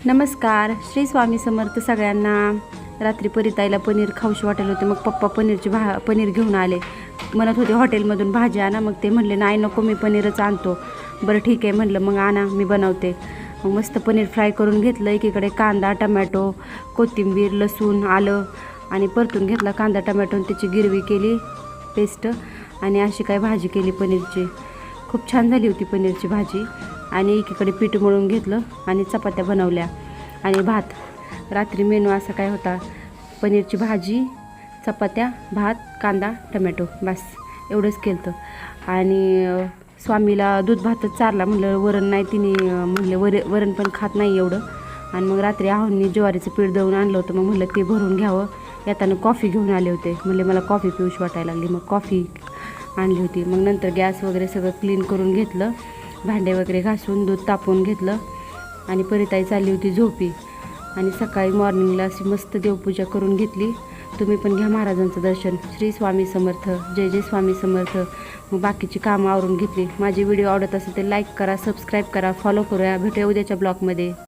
नमस्कार, श्री स्वामी समर्थ सगळ्यांना। रात्री परिताईला पनीर खाऊशी वाटेल होते, मग पप्पा पनीर घेऊन आले। म्हणत होते हॉटेलमधून भाजी आणा, मग ते म्हणले नाही नको, मी पनीरच आणतो। बरं ठीक आहे म्हणलं, मग आणा मी बनवते। मग मस्त पनीर फ्राय करून घेतलं। एकीकडे कांदा, टमॅटो, कोथिंबीर, लसूण, आलं आणि परतून घेतला कांदा टमॅटो, त्याची गिरवी केली पेस्ट आणि अशी काय भाजी केली पनीरची। खूप छान झाली होती पनीरची भाजी। आणि एकीकडे पीठ मळून घेतलं आणि चपात्या बनवल्या आणि भात। रात्री मेनू असा काय होता, पनीरची भाजी, चपात्या, भात, कांदा टमॅटो, बस एवढंच केलं। आणि स्वामीला दूध भातच चारला, म्हणलं वरण नाही, तिने म्हणले वरण पण खात नाही एवढं। आणि मग रात्री आहोंनी ज्वारीचं पीठ दळून आणलं होतं, मग म्हणलं ते भरून घ्यावं। येताना कॉफी घेऊन आले होते, म्हणले मला कॉफी पिऊशी वाटायला लागली, मग कॉफी आणली होती। मग नंतर गॅस वगैरे सगळं क्लीन करून घेतलं, भांडे वगैरे घासून दूध तापवून घेतलं आणि परिताई चालली होती झोपी। आणि सकाळी मॉर्निंगला अशी मस्त देवपूजा करून घेतली। तुम्ही पण घ्या महाराजांचं दर्शन। श्री स्वामी समर्थ, जय जय स्वामी समर्थ। मग बाकीची कामं आवरून घेतली। माझी व्हिडिओ आवडत असेल तर लाईक करा, सबस्क्राईब करा, फॉलो करूया। भेटूया उद्याच्या ब्लॉगमध्ये।